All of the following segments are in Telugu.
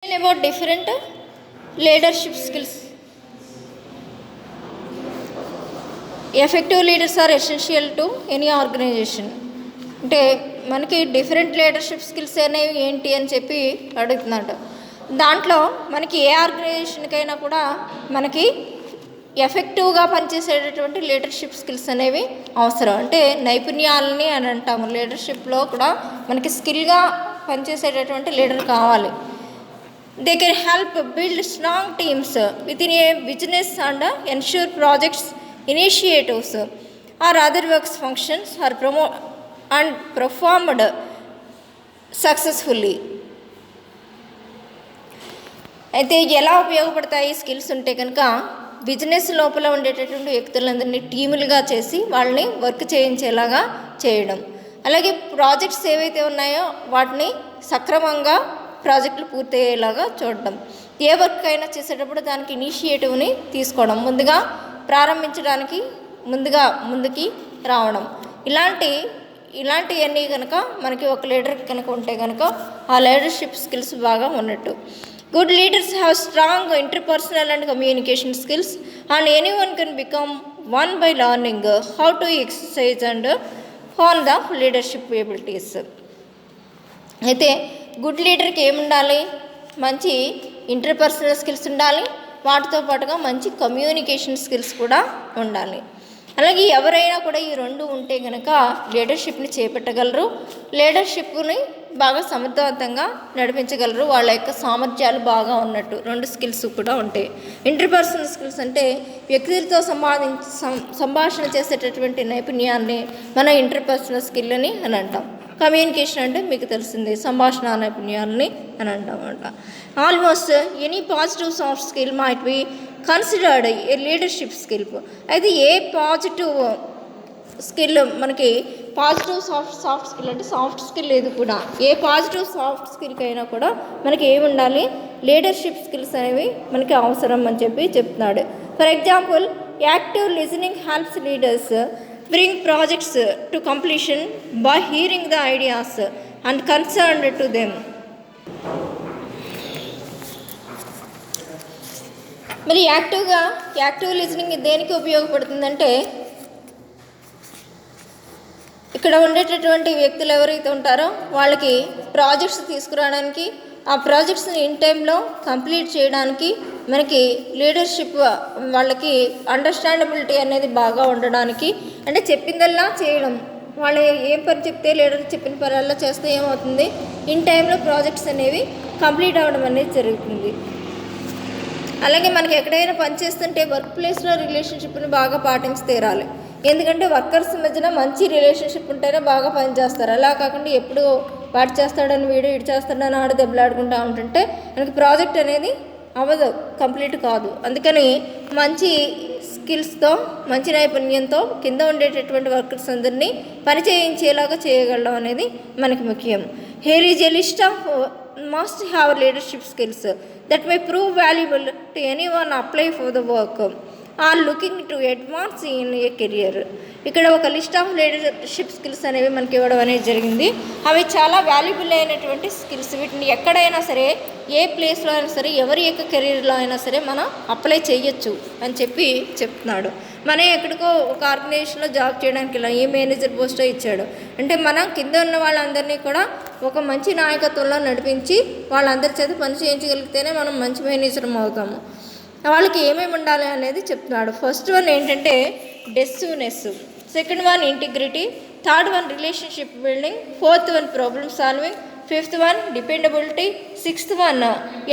About different leadership skills. Effective leaders are essential to any organization. అంటే మనకి డిఫరెంట్ లీడర్షిప్ స్కిల్స్ అనేవి ఏంటి అని చెప్పి అడుగుతున్నాడు. దాంట్లో మనకి ఏ ఆర్గనైజేషన్కైనా కూడా మనకి ఎఫెక్టివ్గా పనిచేసేటటువంటి లీడర్షిప్ స్కిల్స్ అనేవి అవసరం. అంటే నైపుణ్యాలని అని అంటాము. లీడర్షిప్లో కూడా మనకి స్కిల్గా పనిచేసేటటువంటి లీడర్ కావాలి. They can help build strong teams within a business and ensure projects, initiatives or other works functions are performed successfully. అయితే ఎలా ఉపయోగపడతాయి స్కిల్స్ ఉంటే కనుక బిజినెస్ లోపల ఉండేటటువంటి వ్యక్తులందరినీ టీములుగా చేసి వాళ్ళని వర్క్ చేయించేలాగా చేయడం, అలాగే ప్రాజెక్ట్స్ ఏవైతే ఉన్నాయో వాటిని సక్రమంగా ప్రాజెక్టులు పూర్తయ్యేలాగా చూడడం, ఏ వర్క్ అయినా చేసేటప్పుడు దానికి ఇనిషియేటివ్ని తీసుకోవడం, ముందుగా ప్రారంభించడానికి ముందుకి రావడం, ఇలాంటివన్నీ కనుక మనకి ఒక లీడర్ కనుక ఉంటే కనుక ఆ లీడర్షిప్ స్కిల్స్ బాగా ఉన్నట్టు. Good leaders have strong interpersonal and communication skills and anyone can become one by learning how to exercise and hone the leadership abilities. అయితే గుడ్ లీడర్కి ఏముండాలి? మంచి ఇంటర్పర్సనల్ స్కిల్స్ ఉండాలి, వాటితో పాటుగా మంచి కమ్యూనికేషన్ స్కిల్స్ కూడా ఉండాలి. అలాగే ఎవరైనా కూడా ఈ రెండు ఉంటే కనుక లీడర్షిప్ని చేపట్టగలరు, లీడర్షిప్ని బాగా సమర్థవంతంగా నడిపించగలరు. వాళ్ళ యొక్క సామర్థ్యాలు బాగా ఉన్నట్టు రెండు స్కిల్స్ కూడా ఉంటాయి. ఇంటర్పర్సనల్ స్కిల్స్ అంటే వ్యక్తులతో సంభాషణ చేసేటటువంటి నైపుణ్యాన్ని మనం ఇంటర్పర్సనల్ స్కిల్ అని అంటాం. కమ్యూనికేషన్ అంటే మీకు తెలిసింది సంభాషణ నైపుణ్యాలని అని అంటామంట. Almost any positive soft skill might be considered a leadership skill. అయితే ఏ పాజిటివ్ స్కిల్ మనకి పాజిటివ్ సాఫ్ట్ స్కిల్ అంటే సాఫ్ట్ స్కిల్ లేదు కూడా, ఏ పాజిటివ్ సాఫ్ట్ స్కిల్కి అయినా కూడా మనకి ఏమి ఉండాలి? లీడర్షిప్ స్కిల్స్ అనేవి మనకి అవసరం అని చెప్పి చెప్తున్నాడు. For example, active listening helps leaders bring projects to completion by hearing the ideas and concerned to them. మరి యాక్టివ్ లిజనింగ్ దేనికి ఉపయోగపడుతుందంటే ఇక్కడ ఉండేటటువంటి వ్యక్తులు ఎవరైతే ఉంటారో వాళ్ళకి ప్రాజెక్ట్స్ తీసుకురావడానికి, ఆ ప్రాజెక్ట్స్ని ఇన్ టైంలో కంప్లీట్ చేయడానికి, మనకి లీడర్షిప్ వాళ్ళకి అండర్స్టాండబిలిటీ అనేది బాగా ఉండడానికి, అంటే చెప్పిందల్లా చేయడం, వాళ్ళు ఏం పని చెప్తే లీడర్ చెప్పిన పనుల్లో చేస్తే ఏమవుతుంది? ఇన్ టైంలో ప్రాజెక్ట్స్ అనేవి కంప్లీట్ అవ్వడం అనేది జరుగుతుంది. అలాగే మనకి ఎక్కడైనా పని చేస్తుంటే వర్క్ ప్లేస్లో రిలేషన్షిప్ని బాగా పాటించి తీరాలి. ఎందుకంటే వర్కర్స్ మధ్యన మంచి రిలేషన్షిప్ ఉంటేనే బాగా పనిచేస్తారు. అలా కాకుండా ఎప్పుడు వాడు చేస్తాడని వీడు, ఇటు చేస్తాడని ఆడు దెబ్బలాడుకుంటూ ఉంటుంటే మనకి ప్రాజెక్ట్ అనేది అవ్వదు, కంప్లీట్ కాదు. అందుకని మంచి స్కిల్స్తో, మంచి నైపుణ్యంతో కింద ఉండేటటువంటి వర్కర్స్ అందరినీ పని చేయించేలాగా చేయగలడం అనేది మనకి ముఖ్యం. Here is a list of must have leadership skills that may prove valuable to anyone apply for the work or looking to advance in a career. ఇక్కడ ఒక లిస్ట్ ఆఫ్ లీడర్షిప్ స్కిల్స్ అనేవి మనకి ఇవ్వడం అనేది జరిగింది. అవి చాలా వాల్యుబుల్ అయినటువంటి స్కిల్స్. వీటిని ఎక్కడైనా సరే, ఏ ప్లేస్లో అయినా సరే, ఎవరి యొక్క కెరీర్లో అయినా సరే మనం అప్లై చేయొచ్చు అని చెప్పి చెప్తున్నాడు. మనం ఎక్కడికో ఒక ఆర్గనైజేషన్లో జాబ్ చేయడానికి ఇలా ఏ మేనేజర్ పోస్టో ఇచ్చాడు అంటే మనం కింద ఉన్న వాళ్ళందరినీ కూడా ఒక మంచి నాయకత్వంలో నడిపించి వాళ్ళందరి చేత పని చేయించగలిగితేనే మనం మంచి మేనేజర్ అవుతాము. వాళ్ళకి ఏమేమి ఉండాలి అనేది చెప్తున్నాడు. ఫస్ట్ వన్ ఏంటంటే decisiveness, second one integrity, third one relationship building, fourth one problem solving, fifth one dependability, sixth one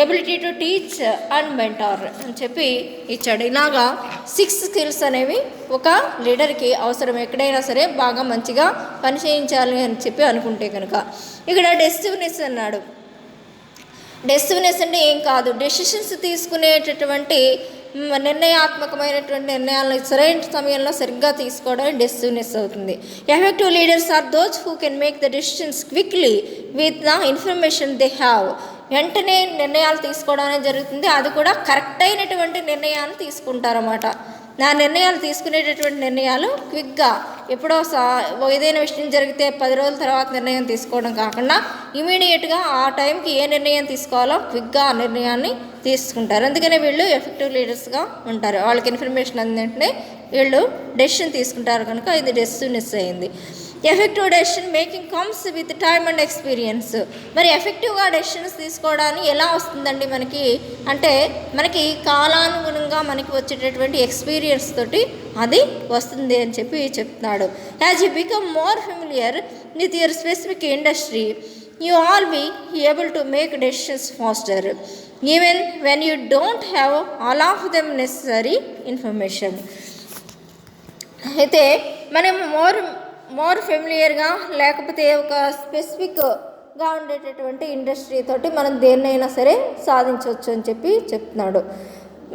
ability to teach and mentor అని చెప్పి ఇచ్చాడు. ఇలాగా 6 స్కిల్స్ అనేవి ఒక లీడర్కి అవసరం. ఎక్కడైనా సరే బాగా మంచిగా పని చేయించాలి అని చెప్పి అనుకుంటే కనుక. ఇక్కడ డెసిసివ్నెస్ అన్నాడు. డెసిసివ్నెస్ అంటే ఏం కాదు, డెసిషన్స్ తీసుకునేటటువంటి నిర్ణయాత్మకమైనటువంటి నిర్ణయాలను సరైన సమయంలో సరిగ్గా తీసుకోవడం డెసిసివ్నెస్ అవుతుంది. Effective leaders are those who can make the decisions quickly with the information they have. వెంటనే నిర్ణయాలు తీసుకోవడం అనేది జరుగుతుంది. అది కూడా కరెక్ట్ అయినటువంటి నిర్ణయాలు తీసుకుంటారన్నమాట. నా నిర్ణయాలు తీసుకునేటటువంటి నిర్ణయాలు క్విక్గా ఎప్పుడో ఏదైనా విషయం జరిగితే 10 రోజుల తర్వాత నిర్ణయం తీసుకోవడం కాకుండా ఇమీడియట్గా ఆ టైంకి ఏ నిర్ణయం తీసుకోవాలో క్విక్గా ఆ నిర్ణయాన్ని తీసుకుంటారు. అందుకనే వీళ్ళు ఎఫెక్టివ్ లీడర్స్గా ఉంటారు. వాళ్ళకి ఇన్ఫర్మేషన్ అందింటే వీళ్ళు డెసిషన్ తీసుకుంటారు కనుక ఇది డెసిసివ్నెస్ అయింది. Effective decision making comes with time and experience. మరి ఎఫెక్టివ్గా డెసిషన్స్ తీసుకోవడానికి ఎలా వస్తుందండి మనకి అంటే మనకి కాలానుగుణంగా మనకి వచ్చేటటువంటి ఎక్స్పీరియన్స్ తోటి అది వస్తుంది అని చెప్పి చెప్తున్నాడు. As you become more familiar with your specific industry you all be able to make decisions faster even when you don't have all of them necessary information. అయితే మనం మోర్ ఫెమిలియర్గా లేకపోతే ఒక స్పెసిఫిక్గా ఉండేటటువంటి ఇండస్ట్రీ తోటి మనం దేన్నైనా సరే సాధించవచ్చు అని చెప్పి చెప్తున్నాడు.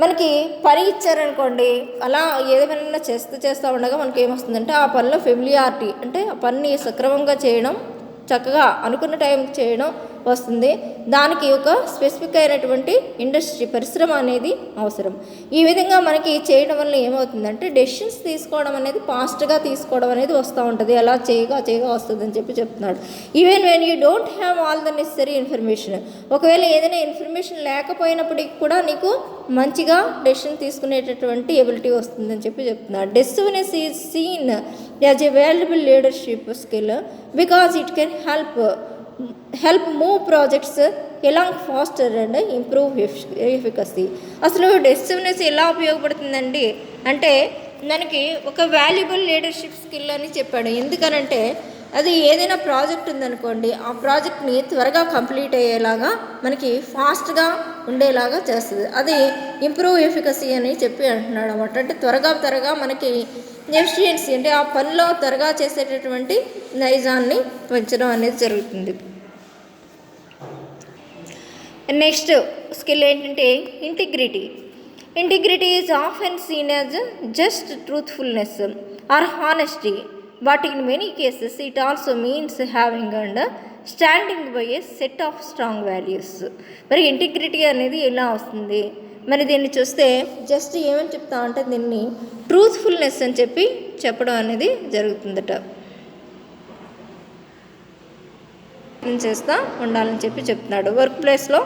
మనకి పని ఇచ్చారనుకోండి, అలా ఏదైనా చేస్తూ ఉండగా మనకి ఏమొస్తుందంటే ఆ పనిలో ఫెమిలియారిటీ అంటే ఆ పనిని సక్రమంగా చేయడం, చక్కగా అనుకున్న టైంకి చేయడం వస్తుంది. దానికి ఒక స్పెసిఫిక్ అయినటువంటి ఇండస్ట్రీ పరిశ్రమ అనేది అవసరం. ఈ విధంగా మనకి చేయడం వల్ల ఏమవుతుందంటే డెసిషన్స్ తీసుకోవడం అనేది ఫాస్ట్గా తీసుకోవడం అనేది వస్తూ ఉంటుంది. అలా చేయగా వస్తుంది అని చెప్పి చెప్తున్నాడు. Even when you don't have all the necessary information, ఒకవేళ ఏదైనా ఇన్ఫర్మేషన్ లేకపోయినప్పటికీ కూడా నీకు మంచిగా డెసిషన్ తీసుకునేటటువంటి ఎబిలిటీ వస్తుందని చెప్పి చెప్తున్నాడు. Decisiveness is seen as a valuable leadership skill because it can help move projects along faster and improve efficacy. అసలు డెసిసివ్నెస్ ఎలా ఉపయోగపడుతుందండి అంటే మనకి ఒక వాల్యుబుల్ లీడర్షిప్ స్కిల్ అని చెప్పాడు. ఎందుకనంటే అది ఏదైనా ప్రాజెక్ట్ ఉందనుకోండి, ఆ ప్రాజెక్ట్ని త్వరగా కంప్లీట్ అయ్యేలాగా మనకి ఫాస్ట్గా ఉండేలాగా చేస్తుంది. అది ఇంప్రూవ్ ఎఫికసీ అని చెప్పి అంటున్నాడు అన్నమాట. అంటే త్వరగా మనకి ఎఫిషియన్సీ అంటే ఆ పనిలో త్వరగా చేసేటటువంటి నైజాన్ని పెంచడం అనేది జరుగుతుంది. నెక్స్ట్ స్కిల్ ఏంటంటే integrity is often seen as just truthfulness or honesty, but in many cases it also means having and standing by a set of strong values. మరి ఇంటిగ్రిటీ అనేది ఎలా వస్తుంది? మరి దీన్ని చూస్తే జస్ట్ ఏమని చెప్తామంటే దీన్ని ట్రూత్ఫుల్నెస్ అని చెప్పి చెప్పడం అనేది జరుగుతుందట. చేస్తూ ఉండాలని చెప్పి చెప్తున్నాడు. వర్క్ ప్లేస్లో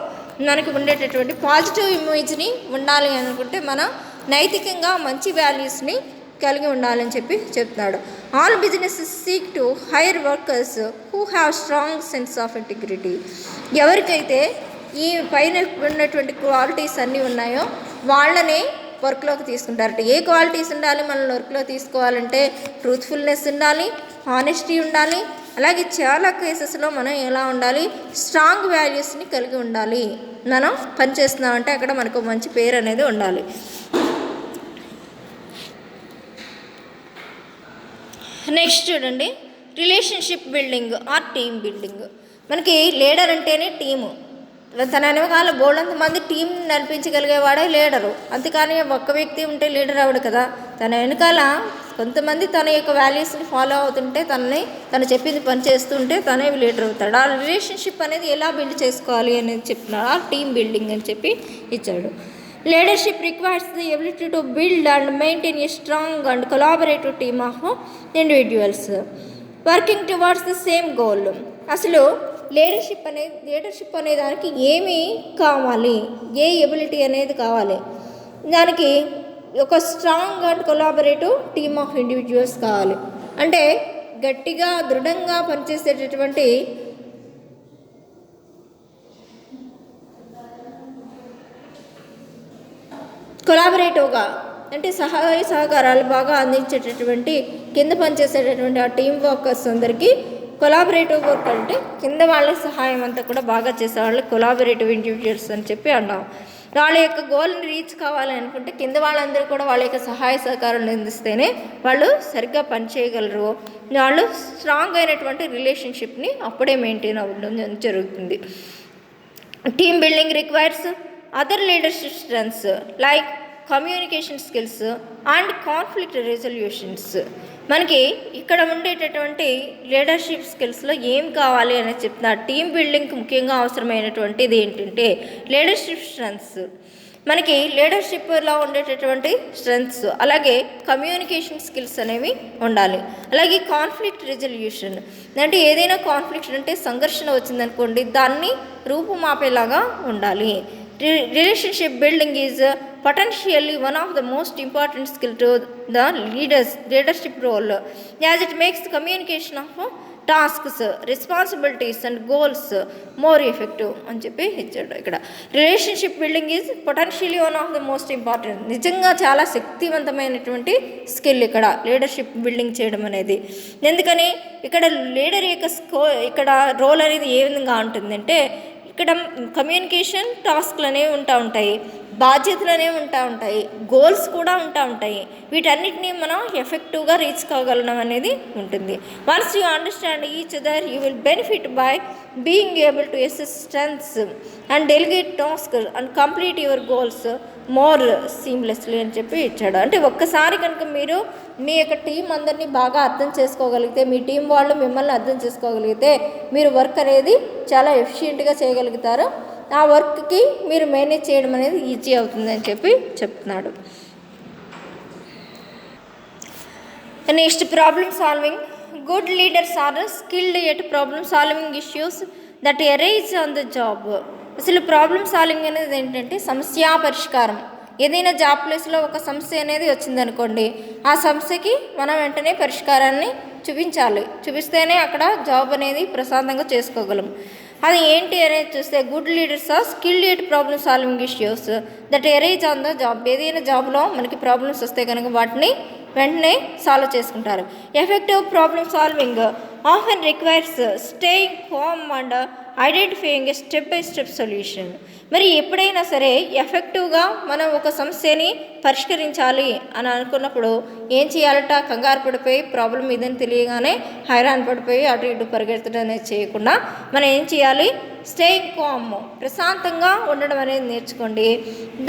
మనకి ఉండేటటువంటి పాజిటివ్ ఇమేజ్ని ఉండాలి అనుకుంటే మన నైతికంగా మంచి వాల్యూస్ని కలిగి ఉండాలని చెప్పి చెప్తున్నాడు. All businesses seek to hire workers who have strong sense of integrity. ఎవరికైతే ఈ పైన ఉన్నటువంటి క్వాలిటీస్ అన్నీ ఉన్నాయో వాళ్ళనే వర్క్లోకి తీసుకుంటారట. ఏ క్వాలిటీస్ ఉండాలి మనల్ని వర్క్లో తీసుకోవాలంటే? ట్రూత్ఫుల్నెస్ ఉండాలి, హానెస్టీ ఉండాలి, అలాగే చాలా కేసెస్లో మనం ఎలా ఉండాలి? స్ట్రాంగ్ వాల్యూస్ని కలిగి ఉండాలి. మనం పనిచేస్తున్నామంటే అక్కడ మనకు మంచి పేరు అనేది ఉండాలి. నెక్స్ట్ చూడండి, relationship building or team building. మనకి లీడర్ అంటేనే టీము. తన వెనకాల బోల్డంత మంది టీం నడిపించగలిగేవాడే లీడరు. అంతేకాని ఒక్క వ్యక్తి ఉంటే లీడర్ అవ్వడు కదా. తన వెనకాల కొంతమంది తన యొక్క వాల్యూస్ని ఫాలో అవుతుంటే తను చెప్పింది పని చేస్తుంటే తనే లీడర్ అవుతాడు. ఆ రిలేషన్షిప్ అనేది ఎలా బిల్డ్ చేసుకోవాలి అనేది చెప్తున్నాడు. ఆ టీమ్ బిల్డింగ్ అని చెప్పి ఇచ్చాడు. Leadership requires the ability to build and maintain a strong and collaborative team of individuals working towards the same goal. అసలు లీడర్షిప్ అనే దానికి ఏమి కావాలి, ఏ ఎబిలిటీ అనేది కావాలి? దానికి ఒక strong and collaborative team of individuals కావాలి. అంటే గట్టిగా దృఢంగా పనిచేసేటటువంటి కొలాబరేటివ్గా అంటే సహాయ సహకారాలు బాగా అందించేటటువంటి కింద పనిచేసేటటువంటి ఆ టీమ్ వర్కర్స్ అందరికీ కొలాబరేటివ్ వర్క్ అంటే కింద వాళ్ళ సహాయం అంతా కూడా బాగా చేసేవాళ్ళు కొలాబరేటివ్ ఇండివిజువల్స్ అని చెప్పి అన్నాం. వాళ్ళ యొక్క గోల్ని రీచ్ కావాలి అనుకుంటే కింద వాళ్ళందరూ కూడా వాళ్ళ యొక్క సహాయ సహకారాలు అందిస్తేనే వాళ్ళు సరిగ్గా పనిచేయగలరు. వాళ్ళు స్ట్రాంగ్ అయినటువంటి రిలేషన్షిప్ని అప్పుడే మెయింటైన్ అవ్వడం జరుగుతుంది. Team building requires other leadership strengths like communication skills and conflict resolutions. మనకి ఇక్కడ ఉండేటటువంటి లీడర్షిప్ స్కిల్స్లో ఏం కావాలి అనేది చెప్తున్నా. టీమ్ బిల్డింగ్కి ముఖ్యంగా అవసరమైనటువంటిది ఏంటంటే లీడర్షిప్ స్ట్రెంగ్స్. మనకి లీడర్షిప్లో ఉండేటటువంటి స్ట్రెంగ్స్, అలాగే కమ్యూనికేషన్ స్కిల్స్ అనేవి ఉండాలి. అలాగే కాన్ఫ్లిక్ట్ రిజల్యూషన్ అంటే ఏదైనా కాన్ఫ్లిక్ట్ అంటే సంఘర్షణ వచ్చిందనుకోండి, దాన్ని రూపుమాపేలాగా ఉండాలి. Relationship building is potentially one of the most important skill to the leadership role, as it makes the communication of tasks, responsibilities and goals more effective అని చెప్పి ఇచ్చాడు. ఇక్కడ relationship building is potentially one of the most important, నిజంగా చాలా శక్తివంతమైనటువంటి స్కిల్ ఇక్కడ లీడర్షిప్ బిల్డింగ్ చేయడం అనేది. ఎందుకని ఇక్కడ లీడర్ యొక్క ఇక్కడ రోల్ అనేది ఏ విధంగా ఉంటుందంటే, ఇక్కడ కమ్యూనికేషన్ టాస్క్లు అనేవి ఉంటాయి, బాధ్యతలు అనేవి ఉంటాయి, గోల్స్ కూడా ఉంటాయి. వీటన్నిటినీ మనం ఎఫెక్టివ్గా రీచ్ కాగలడం అనేది ఉంటుంది. Once you understand each other you will benefit by being able to assess strengths and delegate task and complete your goals more seamlessly అని చెప్పి ఇచ్చాడు. అంటే ఒక్కసారి కనుక మీరు మీ యొక్క టీం అందరినీ బాగా అర్థం చేసుకోగలిగితే, మీ టీం వాళ్ళు మిమ్మల్ని అర్థం చేసుకోగలిగితే, మీరు వర్క్ అనేది చాలా ఎఫిషియెంట్గా చేయగలుగుతారు. ఆ వర్క్కి మీరు మేనేజ్ చేయడం అనేది ఈజీ అవుతుందని చెప్పి చెప్తున్నాడు. Next, problem solving. Good leaders are skilled at problem solving issues that arise on the job. అసలు ప్రాబ్లమ్ సాల్వింగ్ అనేది ఏంటంటే సమస్య పరిష్కారం. ఏదైనా జాబ్ ప్లేస్లో ఒక సమస్య అనేది వచ్చిందనుకోండి, ఆ సమస్యకి మనం వెంటనే పరిష్కారాన్ని చూపిస్తేనే అక్కడ జాబ్ అనేది ప్రశాంతంగా చేసుకోగలం. అది ఏంటి అనేది చూస్తే, good leaders are skilled at problem solving issues that arise on the job. ఏదైనా జాబ్లో మనకి ప్రాబ్లమ్స్ వస్తే కనుక వాటిని వెంటనే సాల్వ్ చేసుకుంటారు. Effective problem solving often requires staying calm and identifying a step by step solution. మరి ఎప్పుడైనా సరే ఎఫెక్టివ్గా మనం ఒక సమస్యని పరిష్కరించాలి అని అనుకున్నప్పుడు ఏం చేయాలట, కంగారు పడిపోయి ప్రాబ్లం ఇదని తెలియగానే హైరాన్ పడిపోయి అటు ఇటు పరిగెత్తడం అనేది చేయకుండా మనం ఏం చేయాలి, స్టేయింగ్ కామ్, ప్రశాంతంగా ఉండడం అనేది నేర్చుకోండి.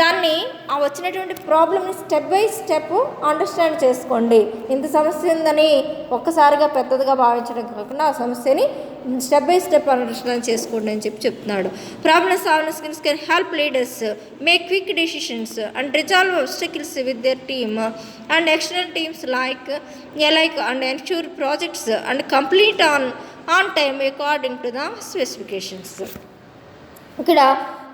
దాన్ని ఆ వచ్చినటువంటి ప్రాబ్లమ్ని స్టెప్ బై స్టెప్ అండర్స్టాండ్ చేసుకోండి. ఇంత సమస్య ఉందని ఒక్కసారిగా పెద్దదిగా భావించడం కాకుండా ఆ సమస్యని స్టెప్ బై స్టెప్ అండర్స్టాండ్ చేసుకోండి అని చెప్తున్నాడు. Problem solving skills can help leaders make quick decisions and resolve obstacles with their team and external teams like and ensure projects and complete on time according to the specifications. ఇక్కడ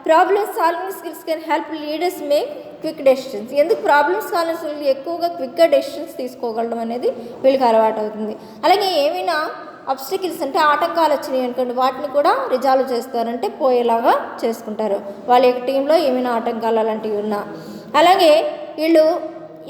problem solving skills can help leaders make quick decisions. ఎందుకు ప్రాబ్లమ్ సాల్వింగ్ స్కిల్స్ ఎక్కువగా క్విక్గా డెసిషన్స్ తీసుకోగలడం అనేది వీళ్ళకి అలవాటు అవుతుంది. అలాగే ఏమైనా అబ్స్టికల్స్ అంటే ఆటంకాలు వచ్చినాయి అనుకోండి, వాటిని కూడా రిజాల్వ్ చేస్తారంటే పోయేలాగా చేసుకుంటారు. వాళ్ళ యొక్క టీంలో ఏమైనా ఆటంకాలు అలాంటివి ఉన్నా. అలాగే వీళ్ళు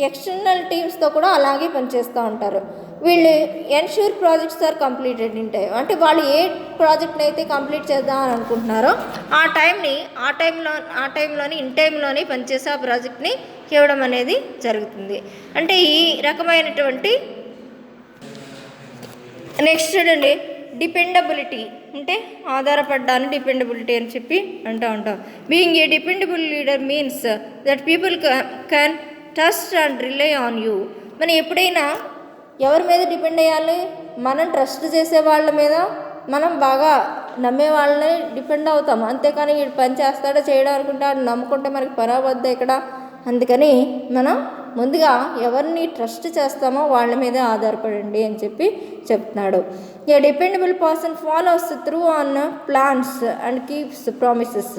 ఎక్స్టర్నల్ టీమ్స్తో కూడా అలాగే పనిచేస్తూ ఉంటారు. వీళ్ళు ensure projects are completed in time. అంటే వాళ్ళు ఏ ప్రాజెక్ట్ని అయితే కంప్లీట్ చేద్దామని అనుకుంటున్నారో ఆ టైంలోని ఇన్ టైంలోని పనిచేసి ఆ ప్రాజెక్ట్ని ఇవ్వడం అనేది జరుగుతుంది. అంటే ఈ రకమైనటువంటి నెక్స్ట్ చూడండి, డిపెండబిలిటీ అంటే ఆధారపడ్డాను, డిపెండబిలిటీ అని చెప్పి అంటూ ఉంటాం. Being a dependable leader means that people can trust and rely on you. మనం ఎప్పుడైనా ఎవరి మీద డిపెండ్ అయ్యాలి, మనం ట్రస్ట్ చేసే వాళ్ళ మీద, మనం బాగా నమ్మే వాళ్ళని డిపెండ్ అవుతాం. అంతేకాని వీడు పని చేస్తాడో చేయడం అనుకుంటా నమ్ముకుంటే మనకి పని అవ్వద్దు ఇక్కడ. అందుకని మనం ముందుగా ఎవరిని ట్రస్ట్ చేస్తామో వాళ్ళ మీదే ఆధారపడండి అని చెప్పి చెప్తున్నాడు. A dependable person follows through on plans and keeps promises.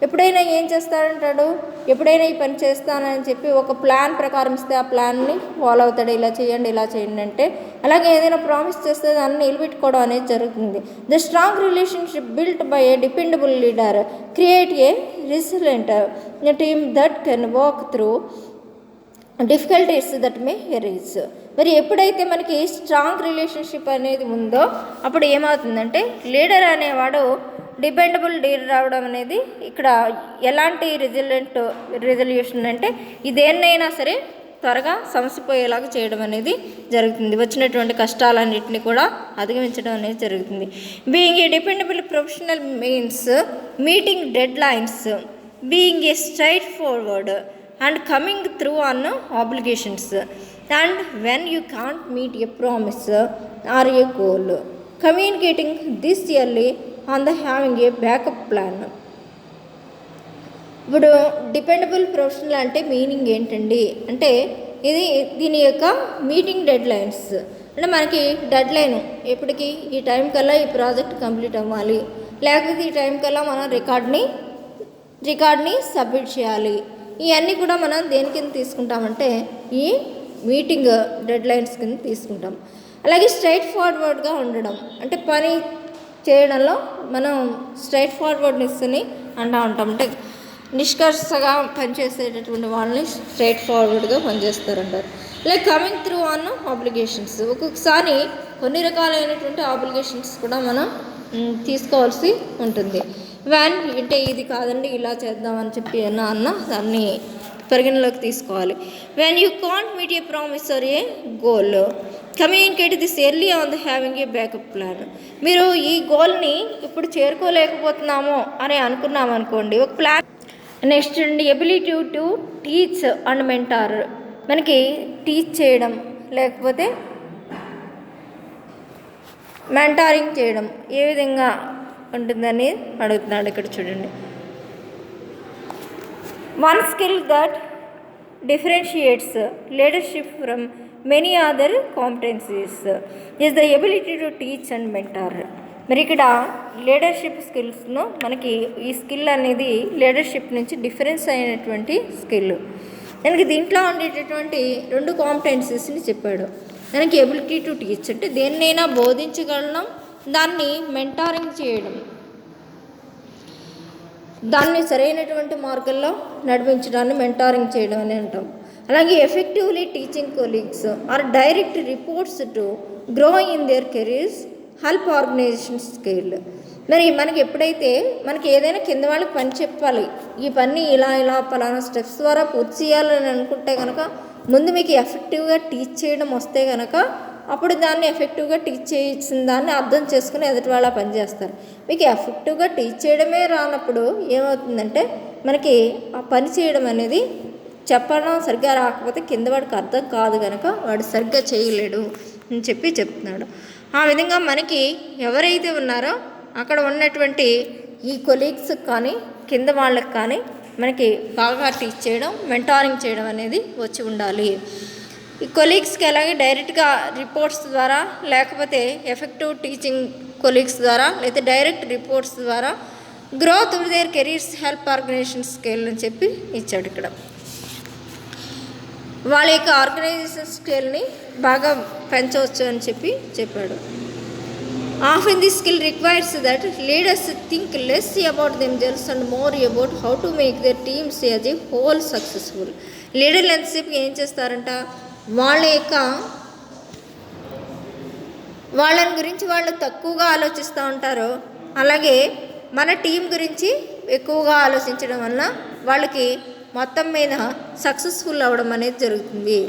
ఎప్పుడైనా ఏం చేస్తాడంటాడు, ఎప్పుడైనా ఈ పని చేస్తానని చెప్పి ఒక ప్లాన్ ప్రకారం ఇస్తే ఆ ప్లాన్ని ఫాలో అవుతాడు. ఇలా చేయండి అంటే. అలాగే ఏదైనా ప్రామిస్ చేస్తే దాన్ని నిలబెట్టుకోవడం అనేది జరుగుతుంది. The strong relationship built by A dependable leader create a resilient team that can walk through difficulties that may arise. మరి ఎప్పుడైతే మనకి స్ట్రాంగ్ రిలేషన్షిప్ అనేది ఉందో అప్పుడు ఏమవుతుందంటే లీడర్ అనేవాడు డిపెండబుల్ లీడర్ అవడం అనేది ఇక్కడ ఎలాంటి రిజల్యూషన్ అంటే ఇదేన్నైనా సరే త్వరగా సమసిపోయేలాగా చేయడం అనేది జరుగుతుంది. వచ్చినటువంటి కష్టాలన్నింటినీ కూడా అధిగమించడం అనేది జరుగుతుంది. Being a dependable professional means meeting dead lines, being a straight forward and coming through on obligations, and when you can't meet a promise or a goal, communicating this early on the having a backup plan. ఇప్పుడు డిపెండబుల్ ప్రొఫెషనల్ అంటే మీనింగ్ ఏంటండి అంటే దీని యొక్క మీటింగ్ డెడ్ లైన్స్ అంటే మనకి డెడ్ లైన్ ఎప్పటికి ఈ టైం కల్లా ఈ ప్రాజెక్ట్ కంప్లీట్ అవ్వాలి, లేకపోతే ఈ టైం కల్లా మనం రికార్డ్ని సబ్మిట్ చేయాలి. ఇవన్నీ కూడా మనం దేని కింద తీసుకుంటామంటే ఈ మీటింగ్ డెడ్ లైన్స్ కింద తీసుకుంటాం. అలాగే స్ట్రైట్ ఫార్వర్డ్గా ఉండడం అంటే పని చేయడంలో మనం స్ట్రైట్ ఫార్వర్డ్నెస్ని అంటూ ఉంటాం. అంటే నిష్కర్షగా పనిచేసేటటువంటి వాళ్ళని స్ట్రైట్ ఫార్వర్డ్గా పనిచేస్తారంటారు. Like coming through on obligations, ఒక్కొక్కసారి కొన్ని రకాలైనటువంటి ఆబ్లిగేషన్స్ కూడా మనం తీసుకోవాల్సి ఉంటుంది. వ్యాన్ అంటే ఇది కాదండి ఇలా చేద్దామని చెప్పి అన్న దాన్ని పరిగణలోకి తీసుకోవాలి. When you can't meet a promise or a goal, communicate this early on the having a backup plan. మీరు ఈ గోల్ని ఇప్పుడు చేరుకోలేకపోతున్నాము అని అనుకున్నాము అనుకోండి, ఒక ప్లాన్. నెక్స్ట్ అండి ability to teach and mentor, మనకి టీచ్ చేయడం లేకపోతే మెంటారింగ్ చేయడం ఏ విధంగా ఉంటుందని అడుగుతున్నాడు ఇక్కడ చూడండి. One skill that differentiates leadership from many other competencies is the ability to teach and mentor. మరి ఇక్కడ లీడర్షిప్ స్కిల్స్లో మనకి ఈ స్కిల్ అనేది లీడర్షిప్ నుంచి డిఫరెన్స్ అయినటువంటి స్కిల్. మనకి దీంట్లో ఉండేటటువంటి 2 కాంపిటెన్సీస్ని చెప్పాడు. మనకి ఎబిలిటీ టు టీచ్ అంటే దేన్నైనా బోధించగలడం, దాన్ని మెంటారింగ్ చేయడం, దాన్ని సరైనటువంటి మార్గంలో నడిపించడాన్ని మెంటారింగ్ చేయడం అని అంటాం. అలాగే effectively teaching colleagues or direct reports to grow in their careers help organization scale. మరి మనకి ఎప్పుడైతే మనకి ఏదైనా కింద వాళ్ళకి పని చెప్పాలి, ఈ పని ఇలా పలానా స్టెప్స్ ద్వారా పూర్తి చేయాలని అనుకుంటే కనుక ముందు మీకు ఎఫెక్టివ్గా టీచ్ చేయడం వస్తే కనుక అప్పుడు దాన్ని ఎఫెక్టివ్గా టీచ్ చేయించిన దాన్ని అర్థం చేసుకుని ఎదుటి వాళ్ళ పని చేస్తారు. మీకు ఎఫెక్టివ్గా టీచ్ చేయడమే రానప్పుడు ఏమవుతుందంటే మనకి ఆ పని చేయడం అనేది చెప్పడం సరిగ్గా రాకపోతే కింద వాడికి అర్థం కాదు కనుక వాడు సరిగ్గా చేయలేడు అని చెప్తున్నాడు. ఆ విధంగా మనకి ఎవరైతే ఉన్నారో అక్కడ ఉన్నటువంటి ఈ కొలీగ్స్కి కానీ కింద వాళ్ళకి కానీ మనకి బాగా టీచ్ చేయడం, మెంటారింగ్ చేయడం అనేది వచ్చి ఉండాలి. ఈ కొలీగ్స్కి అలాగే డైరెక్ట్గా రిపోర్ట్స్ ద్వారా లేకపోతే ఎఫెక్టివ్ టీచింగ్ కొలీగ్స్ ద్వారా లేకపోతే డైరెక్ట్ రిపోర్ట్స్ ద్వారా grow through their careers help organization scale అని చెప్పి ఇచ్చాడు. ఇక్కడ వాళ్ళ యొక్క ఆర్గనైజేషన్ స్కేల్ని బాగా పెంచవచ్చు అని చెప్పాడు. Often this skill requires that leaders think less about themselves and more about how to make their teams as a whole successful. లీడర్లు ఎంతసేపు ఏం చేస్తారంట, వాళ్ళని గురించి వాళ్ళు తక్కువగా ఆలోచిస్తూ ఉంటారు. అలాగే మన టీం గురించి ఎక్కువగా ఆలోచించడం వల్ల వాళ్ళకి మొత్తం మీద సక్సెస్ఫుల్ అవ్వడం అనేది జరుగుతుంది.